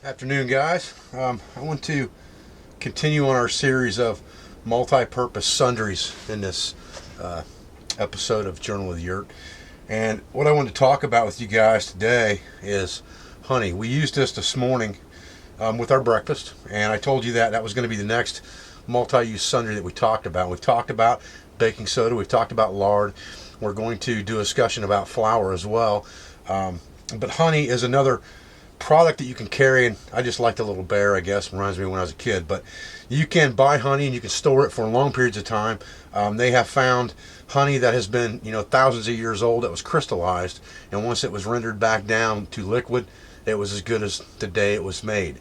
Afternoon, guys. I want to continue on our series of multi-purpose sundries in this episode of Journal of the Yurt. And what I want to talk about with you guys today is honey. We used this morning with our breakfast, and I told you that was going to be the next multi-use sundry that we talked about. We've talked about baking soda. We've talked about lard. We're going to do a discussion about flour as well. But honey is another product that you can carry, and I just like the little bear, I guess. Reminds me of when I was a kid. But you can buy honey and you can store it for long periods of time. They have found honey that has been thousands of years old that was crystallized, and once it was rendered back down to liquid, it was as good as the day it was made.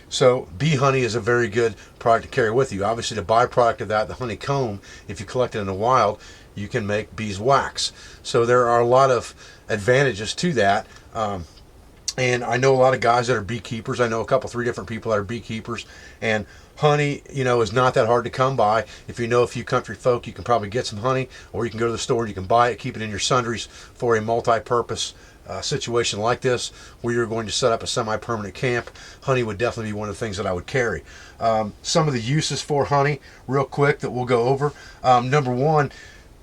So bee honey is a very good product to carry with you. Obviously, the byproduct of that, the honeycomb, if you collect it in the wild, you can make beeswax. So there are a lot of advantages to that. And I know a lot of guys that are beekeepers. I know a couple, 3 different people that are beekeepers. And honey, is not that hard to come by. If you know a few country folk, you can probably get some honey, or you can go to the store and you can buy it, keep it in your sundries for a multi-purpose situation like this, where you're going to set up a semi-permanent camp. Honey would definitely be one of the things that I would carry. Some of the uses for honey, real quick, that we'll go over. Number one,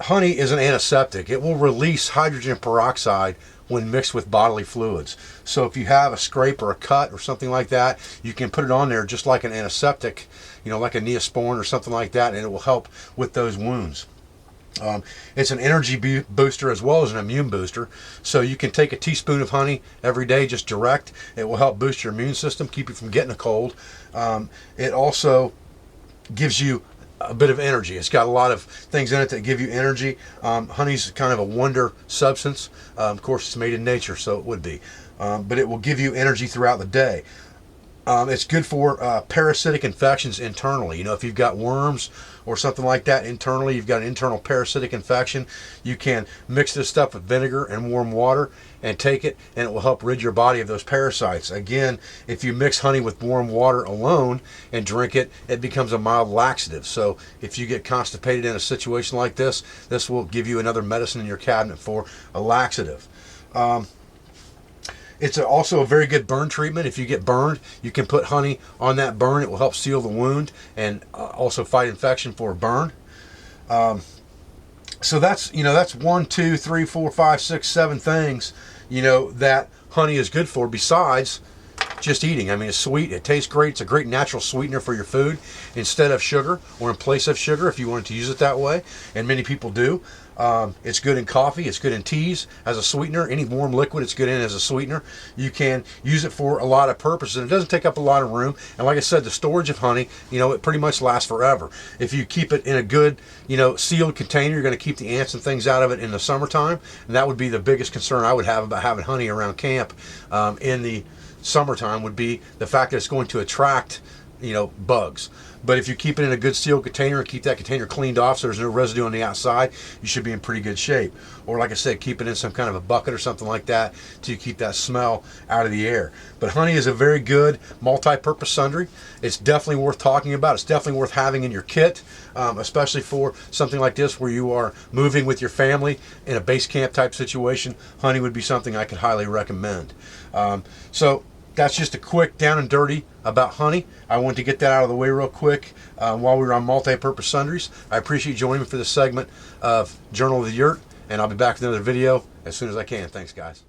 honey is an antiseptic. It will release hydrogen peroxide when mixed with bodily fluids. So if you have a scrape or a cut or something like that, you can put it on there just like an antiseptic, like a Neosporin or something like that, and it will help with those wounds. It's an energy booster as well as an immune booster. So you can take a teaspoon of honey every day, just direct. It will help boost your immune system, keep you from getting a cold. It also gives you a bit of energy. It's got a lot of things in it that give you energy. Honey's kind of a wonder substance. Of course, it's made in nature, so it would be. But it will give you energy throughout the day. It's good for parasitic infections internally. If you've got worms or something like that internally, you've got an internal parasitic infection, you can mix this stuff with vinegar and warm water and take it, and it will help rid your body of those parasites. Again, if you mix honey with warm water alone and drink it, it becomes a mild laxative. So if you get constipated in a situation like this, this will give you another medicine in your cabinet for a laxative. It's also a very good burn treatment. If you get burned, you can put honey on that burn. It will help seal the wound and also fight infection for a burn. So that's 1, 2, 3, 4, 5, 6, 7 things that honey is good for besides just eating. I mean, it's sweet, it tastes great, it's a great natural sweetener for your food instead of sugar, or in place of sugar if you wanted to use it that way, and many people do. It's good in coffee, it's good in teas as a sweetener. Any warm liquid it's good in as a sweetener. You can use it for a lot of purposes, and it doesn't take up a lot of room. And like I said, the storage of honey, it pretty much lasts forever. If you keep it in a good, sealed container, you're going to keep the ants and things out of it in the summertime, and that would be the biggest concern I would have about having honey around camp in the summertime, would be the fact that it's going to attract bugs. But if you keep it in a good sealed container and keep that container cleaned off so there's no residue on the outside, you should be in pretty good shape. Or like I said, keep it in some kind of a bucket or something like that to keep that smell out of the air. But honey is a very good multi-purpose sundry. It's definitely worth talking about. It's definitely worth having in your kit, especially for something like this where you are moving with your family in a base camp type situation. Honey would be something I could highly recommend. So that's just a quick down and dirty about honey. I wanted to get that out of the way real quick while we were on multi-purpose sundries. I appreciate you joining me for this segment of Journal of the Yurt, and I'll be back with another video as soon as I can. Thanks, guys.